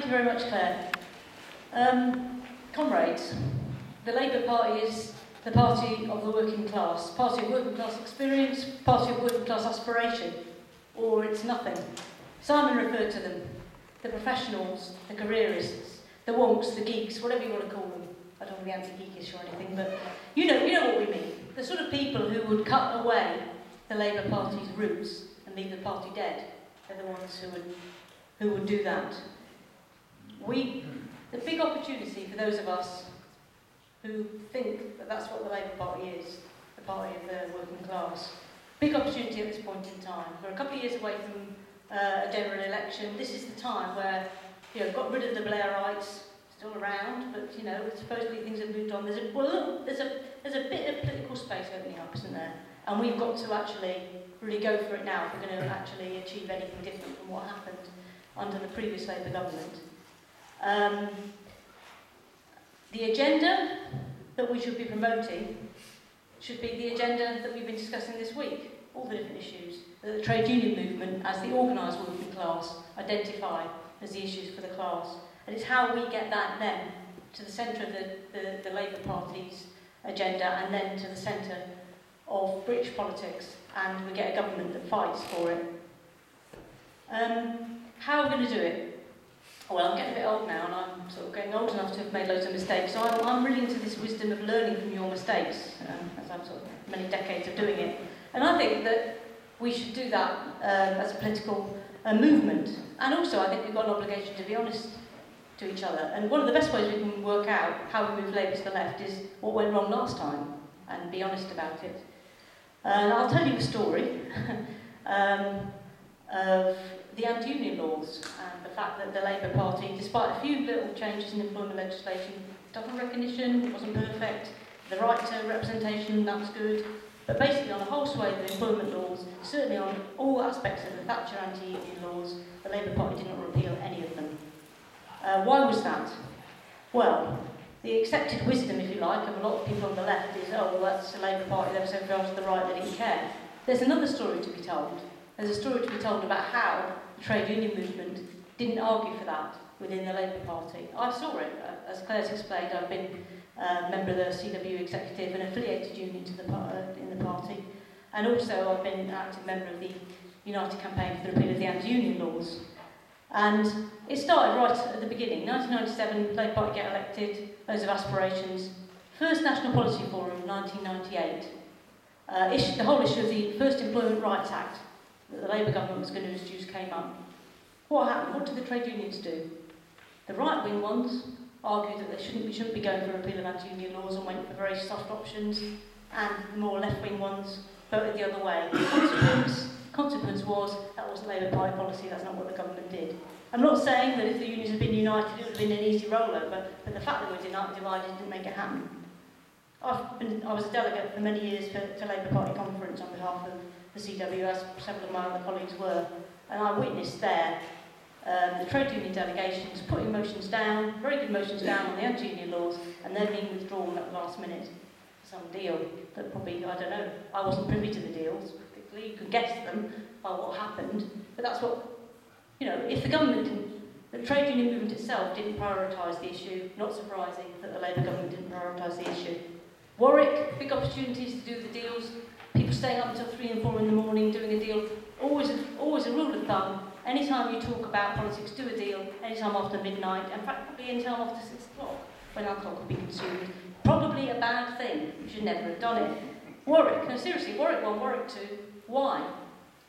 Thank you very much, Claire. Comrades, the Labour Party is the party of the working class, party of working class experience, party of working class aspiration, or it's nothing. Simon referred to them, the professionals, the careerists, the wonks, the geeks, whatever you want to call them. I don't want to be anti-geekish or anything, but you know what we mean. The sort of people who would cut away the Labour Party's roots and leave the party dead. They're the ones who would do that. The big opportunity for those of us who think that that's what the Labour Party is, the party of the working class. Big opportunity at this point in time. We're a couple of years away from a general election. This is the time where, got rid of the Blairites, still around, but supposedly things have moved on. There's a bit of political space opening up, isn't there? And we've got to actually really go for it now if we're going to actually achieve anything different from what happened under the previous Labour government. The agenda that we should be promoting should be the agenda that we've been discussing this week, all the different issues that the trade union movement, as the organised working class, identify as the issues for the class. And it's how we get that then to the centre of the Labour Party's agenda and then to the centre of British politics, and we get a government that fights for it. How are we going to do it? Well, I'm getting a bit old now, and I'm sort of getting old enough to have made loads of mistakes, so I'm really into this wisdom of learning from your mistakes, as I've sort of many decades of doing it. And I think that we should do that as a political movement. And also, I think we've got an obligation to be honest to each other. And one of the best ways we can work out how we move Labour to the left is what went wrong last time, and be honest about it. And I'll tell you a story of the anti-union laws and the fact that the Labour Party, despite a few little changes in employment legislation, double recognition, it wasn't perfect, the right to representation, that was good, but basically on the whole swathe of employment laws, certainly on all aspects of the Thatcher anti-union laws, the Labour Party did not repeal any of them. Why was that? Well, the accepted wisdom, if you like, of a lot of people on the left is, oh, well, that's the Labour Party, they were so far to the right they didn't care. There's another story to be told. There's a story to be told about how the trade union movement didn't argue for that within the Labour Party. I saw it, as Claire's explained. I've been a member of the CW executive and affiliated union to in the party, and also I've been an active member of the United Campaign for the Repeal of the Anti-Union Laws. And it started right at the beginning. 1997, Labour Party get elected, loads of aspirations. First National Policy Forum, 1998. The whole issue of the First Employment Rights Act that the Labour government was going to introduce came up. What happened? What did the trade unions do? The right-wing ones argued that we shouldn't be going for a repeal of anti-union laws and went for very soft options, and the more left-wing ones voted the other way. The consequence was that wasn't Labour Party policy, that's not what the government did. I'm not saying that if the unions had been united it would have been an easy rollover, but the fact that we were divided didn't make it happen. I was a delegate for many years to Labour Party conference on behalf of the CW, as several of my other colleagues were, and I witnessed there the trade union delegations putting motions down, very good motions down on the anti-union laws, and then being withdrawn at the last minute. Some deal that probably, I don't know, I wasn't privy to the deals, particularly, you could guess them by what happened, but that's what, if the government didn't, the trade union movement itself didn't prioritise the issue, not surprising that the Labour government didn't prioritise the issue. Warwick, big opportunities to do the deals, people staying up until 3 and 4 in the morning doing a deal, always a rule of thumb. Anytime you talk about politics, do a deal, anytime after midnight, in fact, probably anytime after 6 o'clock, when alcohol could be consumed. Probably a bad thing. You should never have done it. Warwick, no, seriously, Warwick 1, Warwick 2, why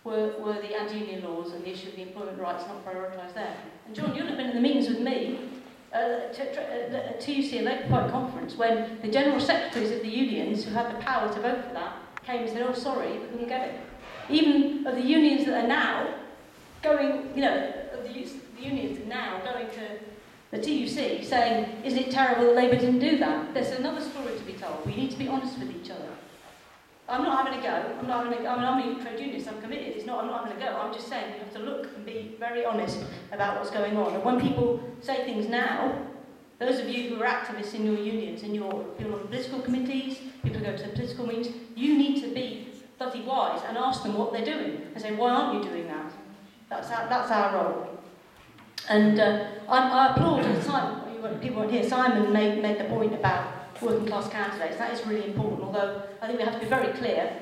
were the anti-union laws and the issue of the employment rights not prioritised there? And John, you'd have been in the meetings with me at TUC, a Labour Party conference, when the general secretaries of the unions, who had the power to vote for that, came and said, oh, sorry, we couldn't get it. Even of the unions that are now going, of the unions that are now going to the TUC saying, isn't it terrible that Labour didn't do that? There's another story to be told. We need to be honest with each other. I'm not having a go. I'm a trade unionist, I'm committed. I'm not having a go. I'm just saying you have to look and be very honest about what's going on. And when people say things now, those of you who are activists in your unions, in your people on the political committees, people who go to the political meetings, you need to be bloody wise and ask them what they're doing and say, why aren't you doing that? That's our role. And I applaud at the time, people weren't here, Simon made the point about working class candidates. That is really important, although I think we have to be very clear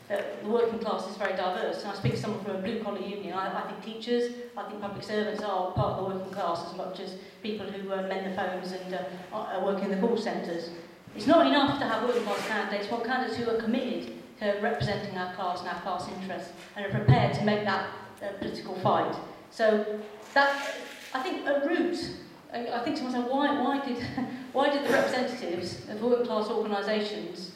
that the working class is very diverse. And I speak to someone from a blue-collar union. I think teachers, I think public servants are part of the working class as much as people who mend the phones and work in the call centres. It's not enough to have working class candidates. We want candidates who are committed to representing our class and our class interests and are prepared to make that political fight. So that, I think, at root, I think to myself, why did the representatives of working class organisations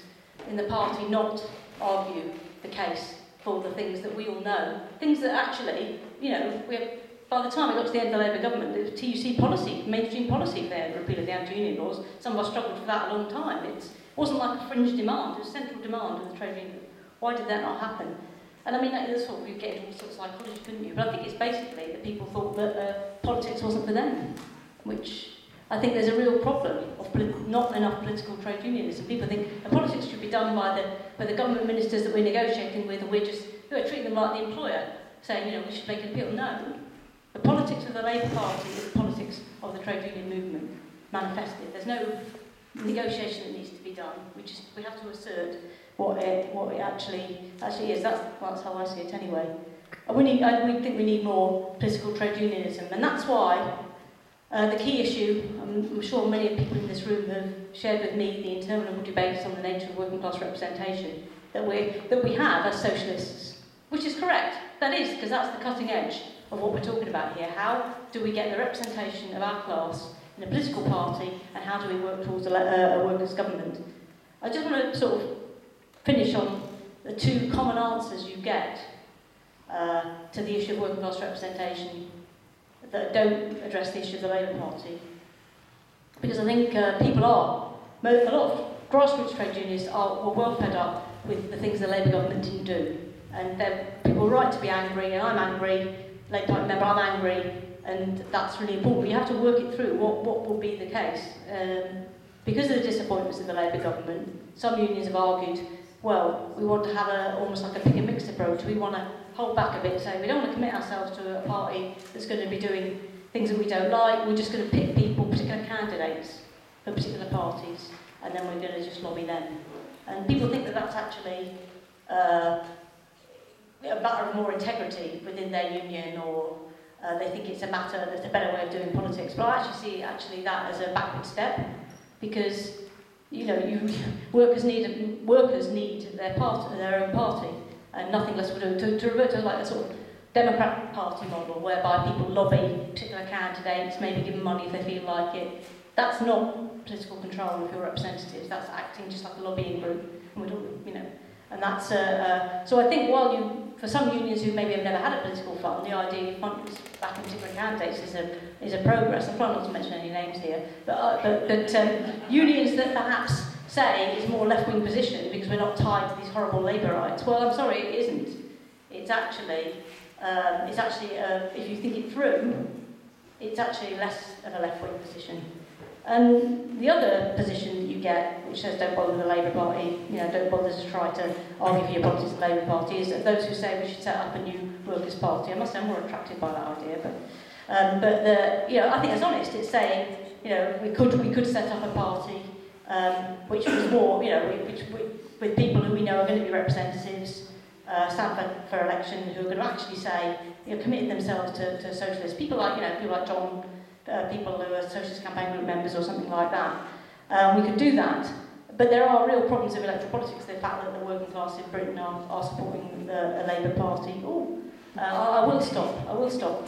in the party not argue the case for the things that we all know? Things that actually, you know, by the time we got to the end of the Labour government, the TUC policy, mainstream policy for the repeal of the anti-union laws, some of us struggled for that a long time. It wasn't like a fringe demand, it was a central demand of the trade union. Why did that not happen? And I mean, that's what we get into all sorts of psychology, couldn't you? But I think it's basically that people thought that politics wasn't for them, which I think there's a real problem of not enough political trade unionism. People think the politics should be done by the government ministers that we're negotiating with, and we're treating them like the employer, saying, you know, we should make an appeal. No. The politics of the Labour Party is the politics of the trade union movement, manifested. There's no negotiation that needs to be done. We have to assert what it actually is. That's how I see it anyway. And we think we need more political trade unionism, and that's why the key issue, I'm sure many people in this room have shared with me the interminable debates on the nature of working class representation that we have as socialists, which is correct. That is, because that's the cutting edge of what we're talking about here. How do we get the representation of our class in a political party, and how do we work towards a workers' government? I just want to sort of finish on the two common answers you get to the issue of working class representation that don't address the issue of the Labour Party. Because I think a lot of grassroots trade unionists were well fed up with the things the Labour government didn't do. And people are right to be angry, and I'm angry, Labour Party member, I'm angry, and that's really important. But you have to work it through, what will be the case. Because of the disappointments of the Labour government, some unions have argued, well, we want to have almost like a pick and mix approach. We want to hold back a bit and say we don't want to commit ourselves to a party that's going to be doing things that we don't like. We're just going to pick particular candidates for particular parties, and then we're going to just lobby them. And people think that that's actually a matter of more integrity within their union, or they think it's a better way of doing politics. But I actually see that as a backward step, because you know, workers need their own party, and nothing less will do. To revert to like a sort of Democratic Party model, whereby people lobby particular candidates, maybe give them money if they feel like it. That's not political control of your representatives. That's acting just like a lobbying group, and we don't, you know. And that's so I think for some unions who maybe have never had a political fund, the idea of funds backing particular candidates is a progress. I'm trying not to mention any names here, but unions that perhaps say it's more left-wing position because we're not tied to these horrible labour rights. Well, I'm sorry, it isn't. It's actually if you think it through, it's actually less of a left-wing position. And the other position that you get, which says don't bother with the Labour Party, you know, don't bother to try to argue for your politics in the Labour Party, is that those who say we should set up a new workers' party. I must say I'm more attracted by that idea, but you know, I think it's honest. It's saying, you know, we could set up a party which was more, you know, with people who we know are going to be representatives, stand for election, who are going to actually say, you know, committed themselves to socialists. People like John. People who are socialist campaign group members or something like that. We could do that, but there are real problems of electoral politics. The fact that the working class in Britain are supporting a Labour Party. I will stop.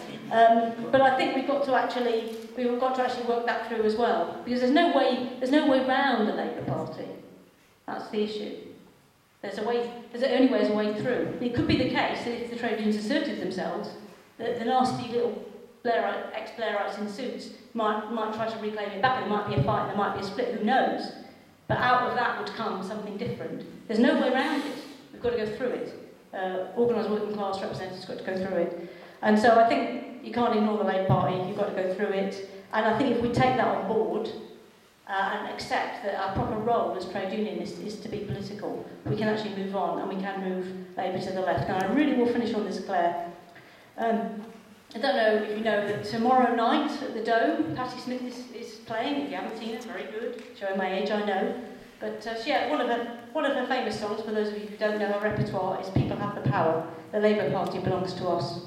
But I think we've got to actually work that through as well, because there's no way round the Labour Party. That's the issue. The only way is a way through. It could be the case that if the trade unions asserted themselves, the nasty little ex-Blairites in suits might try to reclaim it back, and there might be a fight, there might be a split, who knows? But out of that would come something different. There's no way around it. We've got to go through it. Organised working class representatives have got to go through it. And so I think you can't ignore the Labour Party, you've got to go through it. And I think if we take that on board and accept that our proper role as trade unionists is to be political, we can actually move on, and we can move Labour to the left. And I really will finish on this, Claire. I don't know if you know that tomorrow night at the Dome, Patti Smith is playing. If you haven't seen her, very good. Showing my age, I know. But yeah, one of her famous songs, for those of you who don't know her repertoire, is People Have the Power. The Labour Party belongs to us.